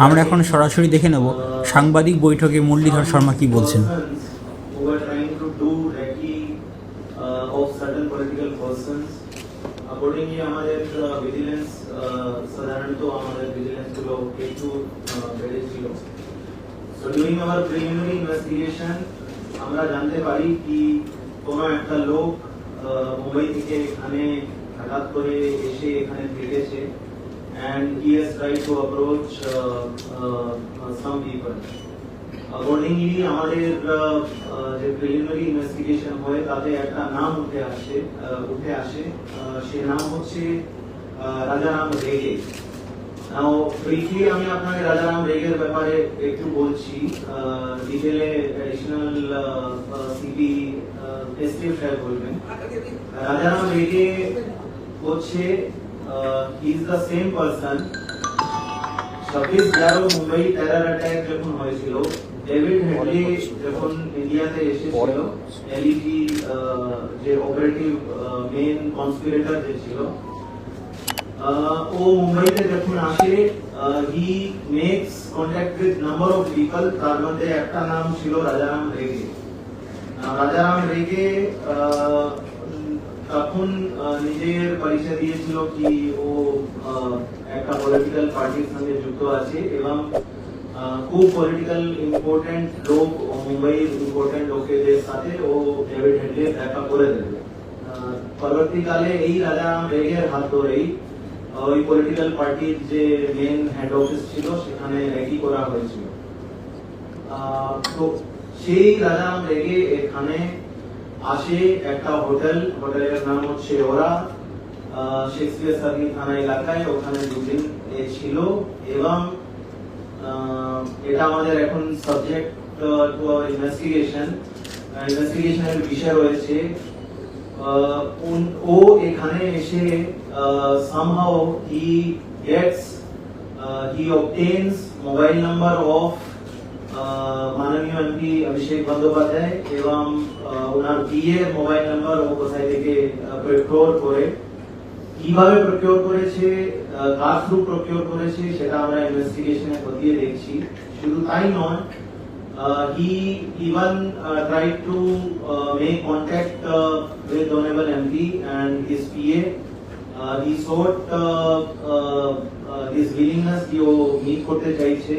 আমরা এখন সরাসরি দেখে নেব সাংবাদিক বৈঠকে মুরলীধর শর্মা কি বলছেন। Accordingly, আমাদের ভিজিলেন্স সাধারণত আমাদের ভিজিলেন্স গুলো একটু বেড়েছিল। So during our preliminary investigation, আমরা জানতে পারি কি কোন একটা লোক মুম্বাই থেকে এখানে হঠাৎ করে এসে এখানে থেকেছে and he has tried to approach some people. Accordingly, আমাদের যে প্রিলিমিনারি ইনভেস্টিগেশন হয় তাতে একটা নাম উঠে আসে সে নাম হচ্ছে রাজারাম রেগে। নাও ব্রিফলি আমি আপনাকে রাজারাম রেগের ব্যাপারে একটু বলছি, ডিটেলে অ্যাডিশনাল সিপি এসটিএফ সাহেব বলবেন। রাজারাম রেগে হচ্ছে he is the same person 26/11 Mumbai terror attack যখন হয়েছিল, ডেভিড হেডলি যখন ইন্ডিয়াতে এসেছিল, এলইজি যে অপারেটিভ মেইন কনস্পিরেটর যে ছিল, ও মুম্বাইতে যখন আসে he makes contact with number of people, তার মধ্যে একটা নাম ছিল রাজারাম রেগে। রাজারাম রেগে তখন নিজের পরিচয় দিয়েছিল কি ও একটা পলিটিক্যাল পার্টির সঙ্গে যুক্ত আছে এবং খুব পলিটিক্যাল ইম্পর্টেন্ট লোক মুম্বাইয়ের ইম্পর্টেন্ট লোকেদের সাথে ও ডেভিড হেডলির দেখা করে দেবে। পরবর্তীকালে এই রাজারাম রেগের হাত ধরেই ওই পলিটিক্যাল পার্টির যে মেন হেড অফিস ছিল সেখানে র্যাগি করা হয়েছিল। তো সেই রাজারাম রেগে এখানে আসে একটা হোটেলের নাম হচ্ছে ওরা, শেক্সপিয়ার সার্কিট থানা এলাকায়, ওখানে দুদিন ছিল এবং এটা আমাদের এখন সাবজেক্ট টু আওয়ার ইনভেস্টিগেশনের বিষয় রয়েছে। ও এখানে এসে somehow he obtains mobile number of মাননীয় এমপি অভিষেক বন্দ্যোপাধ্যায় এবং ওনার বিয়ের মোবাইল নাম্বার ও কোথায় থেকে প্রকিউর করে, কিভাবে প্রকিউর করেছে, কার থ্রু প্রকিউর করেছে সেটা আমরা ইনভেস্টিগেশনে খতিয়ে দেখছি। শুধু তাই নয়, he even tried to make contact with honorable MP and his PA. He sought his willingness ki o meet korte chaiche।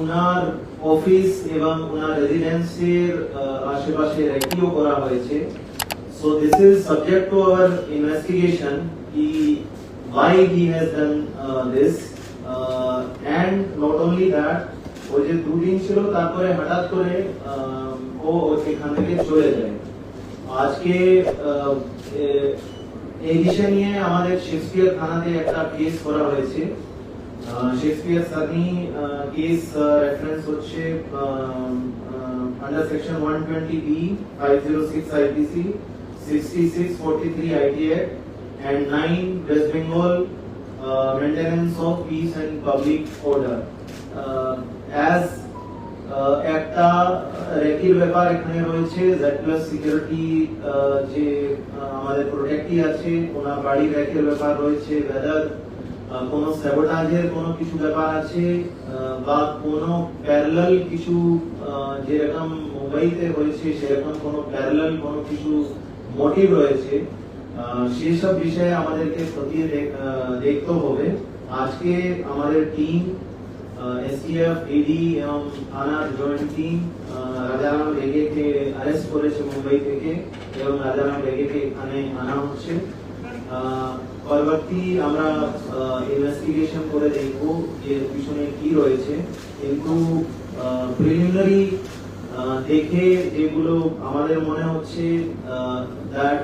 উনার অফিস এবং উনার রেজিডেন্সির আশেপাশে র্যাকিও করা হয়েছে। So this is subject to our investigation why he has done this, and not only that, ও যে দুদিন ছিল তারপরে হঠাৎ করে ও এখান থেকে চলে যায়। আজকে এই বিষয় নিয়ে আমাদের শেক্সপিয়ার থানাতে একটা কেস করা হয়েছে। শেক্সপিয়ার সানি কেস রেফারেন্স হচ্ছে under section 120B 506 IPC 6643 ITA and 9 West Bengal maintenance of peace and public order as একটা রেকির ব্যাপার এখানে রয়েছে। Z+ সিকিউরিটি যে আমাদের প্রোটেক্টই আছে, ওনার বাড়ি রেকির ব্যাপার রয়েছে, ওয়েদার কোনো স্যাবোটাজের কোনো কিছু ব্যাপার আছে বা কোনো প্যারালাল কিছু যেরকম মুম্বাইতে হয়েছে সেরকম কোনো প্যারালাল কোনো কিছু মোটিভ রয়েছে, সেই সব বিষয়ে আমাদেরকে খতিয়ে দেখতে হবে। আজকে আমাদের টিম এসটিএফ, ইডি এবং থানার জয়েন্ট টিম রাজারাম রেগেকে অ্যারেস্ট করেছে মুম্বাই থেকে এবং রাজারাম রেগেকে এখানে আনা হচ্ছে। পরবর্তী আমরা ইনভেস্টিগেশন করে দেখব যে পিছনে কি রয়েছে, কিন্তু প্রিলিমিনারি দেখে যেগুলো আমাদের মনে হচ্ছে দ্যাট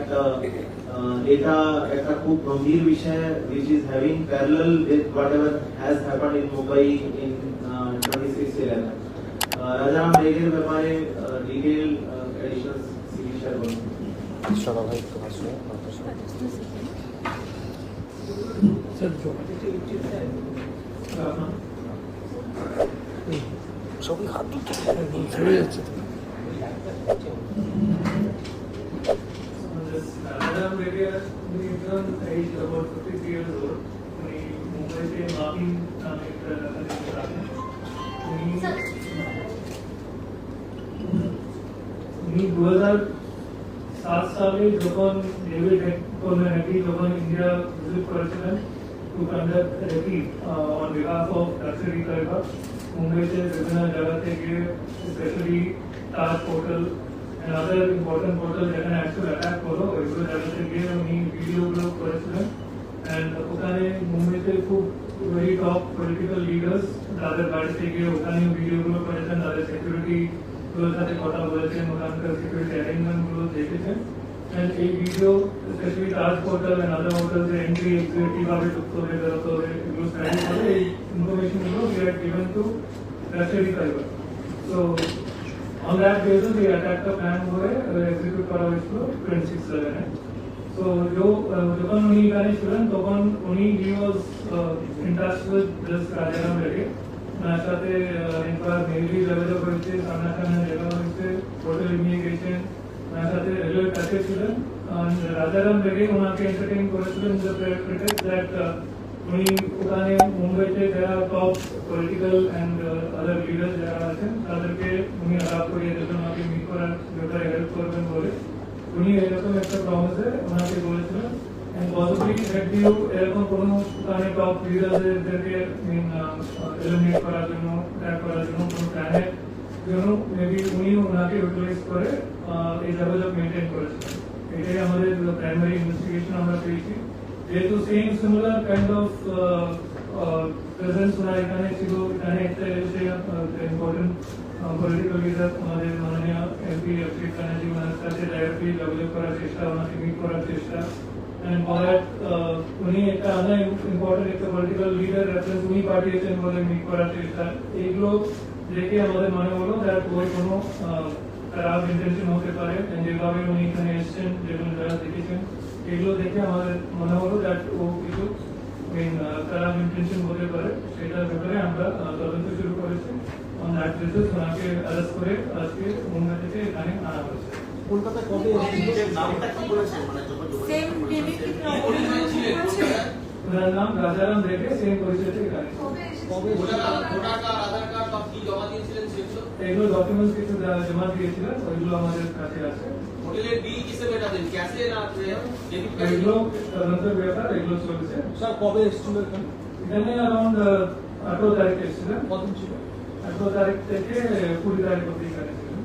এটা একটা খুব গম্ভীর বিষয় which is having parallel with whatever has happened in Mumbai in 26/11। Rajaram রেগের ব্যাপারে ডিটেইল এডিশনাল সিপি শেয়ার করুন। সভায় তো আসলে সবই হাত ধুতে চলে যাচ্ছে। Madam Area, he is about 53 years old. He মুম্বাইতে মাফিন নামে একটা এলাকা থাকে। উনি 2007 সালে যখন ডেভিড হেডলি যখন ইন্ডিয়া ভিজিট করেছিলেন to conduct recce on behalf of লাক্সারি কারবার, মুম্বাইতে বিভিন্ন জায়গা থেকে specially Taj hotel and other important hotel যেখানে অ্যাকচুয়াল অ্যাটাক হলো ওইগুলো জায়গাতে গিয়ে উনি ভিডিওগুলো করেছিলেন। অ্যান্ড ওখানে মুম্বাইতে খুব ভেরি টপ পলিটিক্যাল লিডার্স তাদের বাড়িতে গিয়ে ওখানেও ভিডিওগুলো করেছেন, তাদের সিকিউরিটি গুলোর সাথে কথা বলেছেন, ওখানকার সিকিউরিটি অ্যারেঞ্জমেন্ট গুলো দেখেছেন। অ্যান্ড এই video specially Taj hotel and other hotels entry exit কিভাবে ঢুকতে হবে বেরোতে হবে এগুলো স্টাডি করে এই ইনফরমেশন গুলো we had given to luxury কারবার। So on that basis the attack का plan हुए execute करा इसको 26/11 so जो जब उन्हीं गाने चलन तब उन्हीं he was in touch with this Rajaram Reddy नाचाते इनका मेनली लेवल पर से सामना करने जगह से होटल इमिग्रेशन नाचाते रेलवे पैकेज चलन and राजाराम रेड्डी उन्हें के entertain करें the pretext that উনি ওখানে মুম্বাইতে যারা top political and other leaders যারা আছেন তাদেরকে উনি আলাপ করিয়ে দেবেন, ওনাকে মিট করার ব্যাপারে হেল্প করবেন বলে উনি এরকম একটা প্রমিসে ওনাকে বলেছিলেন। এন্ড পসিবলি হেডিও এরকম কোনো ওখানে টপ লিডারদেরকে এলিমিনেট করার জন্য ট্র্যাক করার জন্য কোনো প্ল্যানের জন্য মেবি উনি ওনাকে ইউটিলাইজ করে এই লেভেল মেনটেন করেছিলেন। এটাই আমাদের প্রাইমারি ইনভেস্টিগেশন আমরা পেয়েছি। যেহেতু same similar kind of presence ওনার এখানে ছিল, এখানে একটা এসে ইম্পর্টেন্ট পলিটিক্যাল লিডার আমাদের মাননীয় এমপি অভিষেক ব্যানার্জি ওনার সাথে ডাইরেক্টলি যোগাযোগ করার চেষ্টা, ওনাকে মিট করার চেষ্টা। এন্ড ফর দ্যাট উনি একটা আনার ইম্পর্টেন্ট একটা পলিটিক্যাল লিডার রেফারেন্স উনি পাঠিয়েছেন বলে মিট করার চেষ্টা। এইগুলো দেখে আমাদের মনে হলো দ্যাট ওই কোনো খারাপ ইন্টেনশন হতে পারে, যেভাবে উনি এখানে এসেছেন যেগুলো যারা দেখেছেন এগুলো দেখে আমাদের মনে হলো দ্যাট ও কিছু খারাপ ইন্টেনশন হতে পারে, সেটার ব্যাপারে আমরা তদন্ত শুরু করেছি। অন দ্যাট বেসিস ওনাকে অ্যারেস্ট করে আজকে মুম্বাই থেকে এখানে আনা হয়েছে। কলকাতায় কবে সেম ডেটে কি প্রবলেম হয়েছে? ওনার নাম রাজারাম রেড্ডি, সেম পরিচয়তে এখানে। কবে এগুলো ডকুমেন্টস কিছু জমা দিয়েছিলেন, ওইগুলো আমাদের কাছে আছে। হোটেলের বিল কিসে বেটাতেন, ক্যাশে না ডেবিট কার্ডে? এগুলো তদন্তের ব্যাপার, এগুলো চলছে। স্যার কবে এসেছিল এখানে? এখানে অ্যারাউন্ড 18 তারিখ এসেছিলেন, কদিন ছিল? 18 তারিখ থেকে 20 তারিখ অবধি এখানে ছিলেন।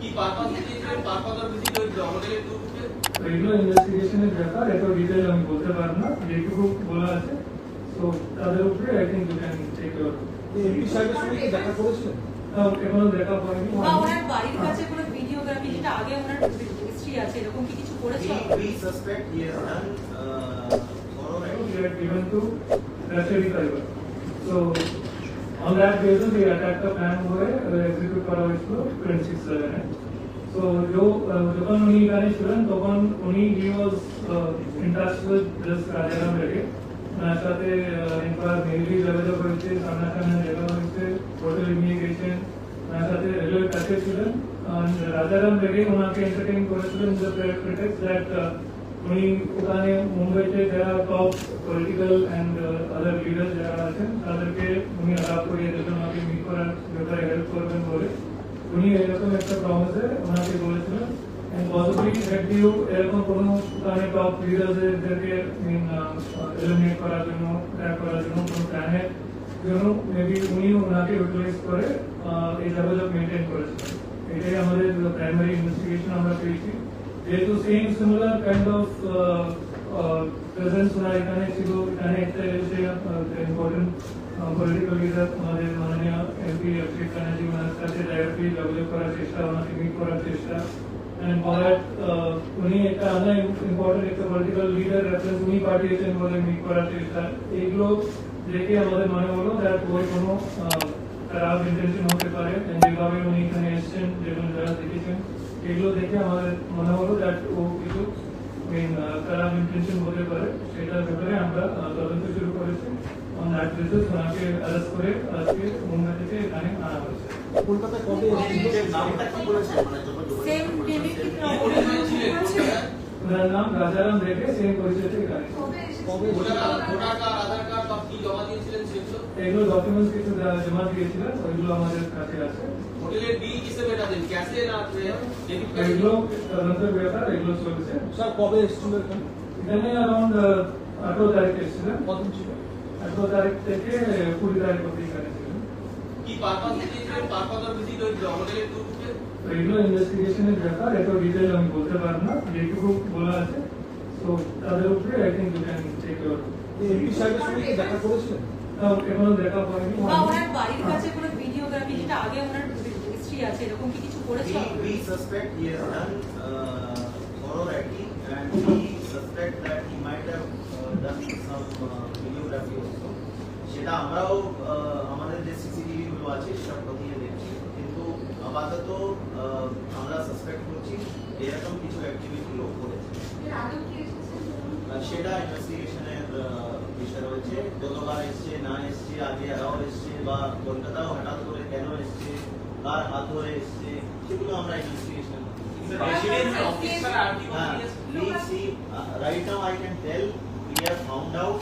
কি পারপাসে দিয়েছিলেন, পারপাসের ভিজিট ওই হোটেলের গ্রুপে? এগুলো ইনভেস্টিগেশনের ব্যাপার, এত ডিটেইল আমি বলতে পারবো না, যেটুকু বলা আছে তো তাদের উপরে I think you can take your. MP সাহেবের সঙ্গে কি দেখা করেছিলেন? এখনো দেখা পড়েনি। বা ওনার বাড়ির কাছে কোনো ভিডিওগ্রাফি, যেটা আগে ওনার হিস্ট্রি আছে, এরকম কি কিছু করেছে? We suspect he has done thorough We had given to Rashidi Kaibar. So on that basis the attack का plan हुए execute करा इसको 26/11 So जो जब उन्हीं गाने चलन तब उन्हीं he was in touch with this Rajaram Reddy नाचाते इनका मेनली लेवल पर से सामना करने जगह से होटल इमिग्रेशन नाचाते रेलवे पैकेज चलन and राजाराम रेड्डी उन्हें entertain करेছিলেন the pretext that উনি ওখানে মুম্বাইতে যারা top political and other leaders যারা আছেন তাদেরকে উনি আলাপ করিয়ে দেবেন, ওনাকে মিট করার ব্যাপারে হেল্প করবেন বলে উনি এরকম একটা প্রমিসে ওনাকে বলেছিলেন। এন্ড পসিবলি হেডিও এরকম কোনো ওখানে টপ লিডারদেরকে এলিমিনেট করার জন্য ট্র্যাক করার জন্য কোনো প্ল্যানের জন্য মেবি উনি ওনাকে ইউটিলাইজ করে এই লেভেল মেনটেন করেছিলেন। এটাই আমাদের প্রাইমারি ইনভেস্টিগেশন আমরা পেয়েছি। যেহেতু same similar kind of presence ওনার এখানে ছিল, এখানে একটা এসে ইম্পর্টেন্ট পলিটিক্যাল লিডার আমাদের মাননীয় এমপি অভিষেক ব্যানার্জি ওনার সাথে ডাইরেক্টলি যোগাযোগ করার চেষ্টা, ওনাকে মিট করার চেষ্টা। এন্ড ফর দ্যাট উনি একটা আনার ইম্পর্টেন্ট একটা পলিটিক্যাল লিডার রেফারেন্স উনি পাঠিয়েছেন বলে মিট করার চেষ্টা। এইগুলো দেখে আমাদের মনে হলো দ্যাট ওই কোনো খারাপ ইন্টেনশন হতে পারে, যেভাবে উনি এখানে এসেছেন যেগুলো যারা দেখেছেন এগুলো দেখে আমাদের মনে হলো দ্যাট ও কিছু খারাপ ইন্টেনশন হতে পারে, সেটার ব্যাপারে আমরা তদন্ত শুরু করেছি। অন দ্যাট বেসিস ওনাকে অ্যারেস্ট করে আজকে মুম্বাই থেকে এখানে আনা হয়েছে। কলকাতায় কবে এসেছিল? সেম ডেটে কি প্রবলেম হয়েছে? ওনার নাম রাজারাম রেড্ডি, সেম পরিচয়তে এখানে। কবে ভোটার কার্ড, আধার কার্ড বা কি জমা দিয়েছিলেন সেগুলো? এগুলো ডকুমেন্টস কিছু জমা দিয়েছিলেন, ওইগুলো আমাদের কাছে আছে। হোটেলের বিল কিসে মেটাতেন, ক্যাশে না ডেবিট কার্ডে? এগুলো তদন্তের ব্যাপার, এগুলো চলছে। স্যার কবে এসেছিল এখানে? এখানে অ্যারাউন্ড 18 তারিখ এসেছিলেন। কদিন ছিল? 18 তারিখ থেকে 20 তারিখ অবধি এখানে ছিলেন। কি পারপাস দিয়েছিলেন? পারপাস আর ভিজিট ওই হোটেলের গ্রুপে? তো এগুলো ইনভেস্টিগেশনের ব্যাপার, এত ডিটেল আমি বলতে পারবো না, যেটুকু বলা আছে তো তাদের উপরে I think you can take your. MP সাহেবের সঙ্গে কি দেখা করেছিলেন? এখনো দেখা হয়নি। বা ওনার বাড়ির কাছে কোনো ভিডিওগ্রাফি, যেটা আগে ওনার হিস্ট্রি আছে, এরকম কি কিছু করেছে? We suspect he has done thorough hacking, and we suspect that he might have done some videography also. সেটা আমরাও আমাদের যে সিসিটিভি গুলো আছে সেটা খতিয়ে দেখছি, কিন্তু আপাতত আমরা সাসপেক্ট করছি এরকম কিছু অ্যাক্টিভিটি ও করেছে। সেটা ইনভেস্টিগেশনের বিষয় রয়েছে। যতবার এসছে না এসছে, আগে আরও এসছে বা কলকাতাও হঠাৎ করে কেন এসছে, কার হাত ধরে এসছে, সেগুলো আমরা ইনভেস্টিগেশন করছি। রেসিডেন্সিয়াল অফিসার আর কি হ্যাঁ, we see right now I can tell we have found out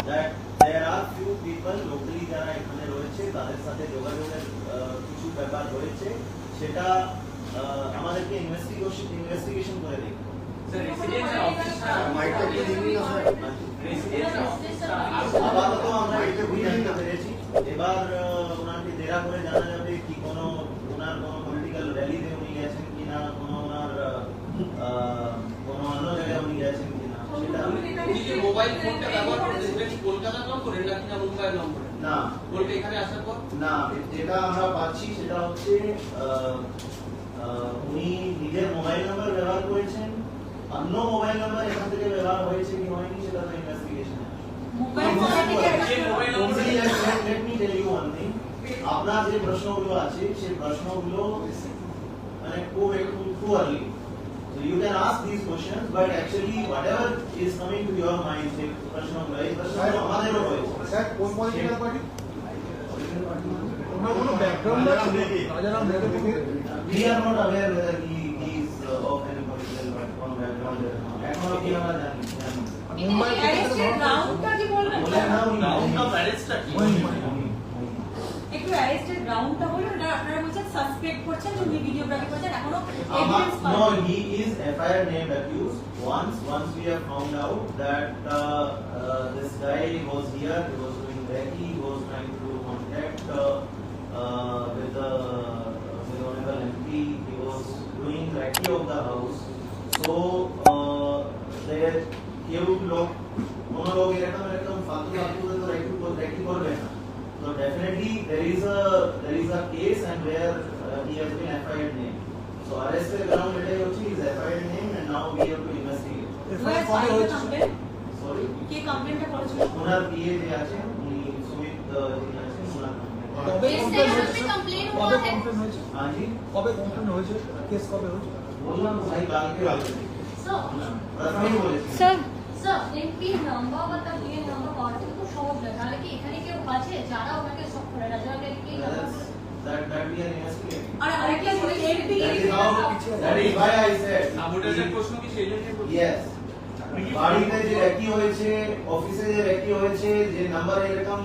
that there are few people locally যারা এখানে রয়েছে, তাদের সাথে যোগাযোগের কিছু ব্যাপার রয়েছে, সেটা আমাদেরকে ইনভেস্টিগেশন করে দেখতে হবে। রেসিডেন্সিয়াল অফিসার আপাতত আমরা এইটুকুই জানতে পেরেছি। এবার ওনাকে জেরা করে জানা যাবে কি ওনার কোনো পলিটিক্যাল র্যালিতে উনি গেছেন কিনা, কোনো অন্য জায়গায় উনি গেছেন কিনা, সেটা উনি যে মোবাইল ফোনটা ব্যবহার করতেন সেটা কি কলকাতার নম্বরের নাকি না মুম্বাইয়ের নম্বরের? না, বলতে এখানে আসার পর না, যেটা আমরা পাচ্ছি সেটা হচ্ছে উনি নিজের মোবাইল নাম্বার ব্যবহার করেছেন, অন্য মোবাইল নাম্বার এখান থেকে ব্যবহার হয়েছে কি হয়নি সেটা তো ইনভেস্টিগেশনে আছে। মোবাইল ফোন থেকে যে মোবাইল নম্বরে Let me tell you one thing. আপনার যে প্রশ্নগুলো আছে সেই প্রশ্নগুলো মানে খুব একটু too early. So you can ask these questions, but actually whatever is coming to your mind, সেই প্রশ্নগুলো এই প্রশ্নগুলো আমাদেরও রয়েছে। স্যার কোন পলিটিক্যাল পার্টি? ওনার কোনো ব্যাকগ্রাউন্ড আছে? Rajaram Reddy. We are not aware whether he is of any political background. এখনো কি আমরা জানি না। মুম্বাই থেকে অ্যারেস্টেড রাউন্ডটা কি বলবেন? বলে না উনি রাউন্ড অফ অ্যারেস্টটা কি? একটু অ্যারেস্টেড রাউন্ডটা বলুন, না আপনারা বলছেন সাসপেক্ট করছেন যে উনি ভিডিওগ্রাফি করছেন, এখনো evidence No, he is FIR named accused. Once we have found out that this guy was here, he was doing recce, he was trying to contact with the honorable MP, he was doing recce of the house. So there কেউ লোক কোন লোক এরকম ফালতু তো recce করবে না। So definitely there is a case and where he has been FIR named. So arrested ground letter is FIR name and now we have to investigate. FIR কবে হয়েছে? Sorry. কে কমপ্লেন্টটা করেছিল? ওনার পিএ যে আছে উনি সুমিত যিনি আছেন ওনার কবে কমপ্লেন হয়েছে? complain কবে हुआ है? কমপ্লেন হয়েছে? हाँ जी কবে কমপ্লেন হয়েছে? কেস কবে হয়েছে? বললাম ভাই কালকে So, প্রথমেই বলেছি sir, MP number বা তার PN number পাওয়া তো খুব সহজ না। তাহলে কি এখানে কেউ আছে যারা ওনাকে সব করে রাজাকে কি that we are investigating. আর আরেকটা বলি, MP That is why I said সাবুটের প্রশ্ন কি সেই জন্য yes. বাড়িতে যে রেকি হয়েছে, অফিসে যে রেকি হয়েছে, যে নাম্বার এরকম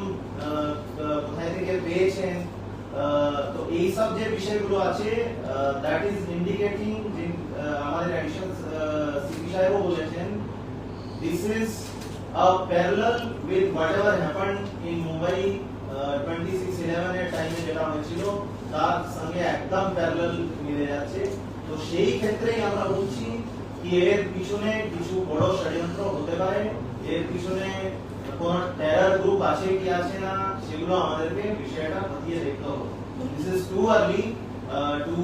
কোথায় থেকে পেয়েছেন, তো এই সব যে বিষয়গুলো আছে দ্যাট ইজ ইন্ডিকেটিং যে আমাদের অ্যাডিশনাল সিপি সাহেবও বলেছেন this is a parallel with whatever happened in Mumbai 26/11 এর টাইমে যেটা হয়েছিল তার সঙ্গে একদম প্যারালাল মিলে যাচ্ছে। তো সেই ক্ষেত্রেই আমরা বলছি কি এর পিছনে কিছু বড় ষড়যন্ত্র হতে পারে, এর পিছনে কোন টেরর গ্রুপ আছে কি আছে না সেগুলো আমাদেরকে বিষয়টা খতিয়ে দেখতে হবে। This is too early two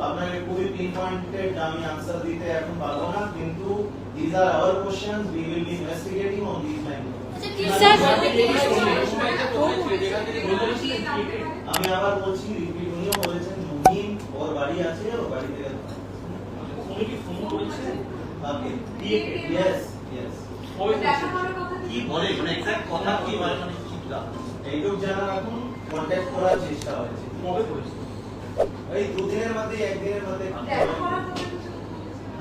আপনাকে খুবই পিন পয়েন্টেড আমি আনসার দিতে এখন পারবো না, কিন্তু this are our questions we will be investigating on this lines. আমি আবার বলছি রিপিট, উনিও বলেছেন মুহিম ওর বাড়ি আছে, ওর বাড়ি থেকে উনি কি ফোন করেছেন? ওকে ইয়েস ইয়েস কি বলে মানে এক্সাক্ট কথা কি বলে মানে ঠিকটা এইটুক জানা এখন কন্ট্যাক্ট করার চেষ্টা হয়েছে। কবে করেছে? এই দুদিনের মধ্যে একদিনের মধ্যে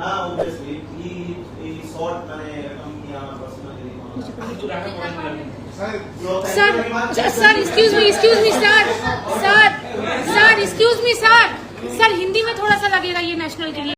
না obviously he sought মানে এরকম আমার personally কিছু রাখা পড়ে না Sir, sir, excuse me, sir. Sir, excuse me, sir. Sir, Hindi में थोड़ा सा लगेगा ये नेशनल के लिए.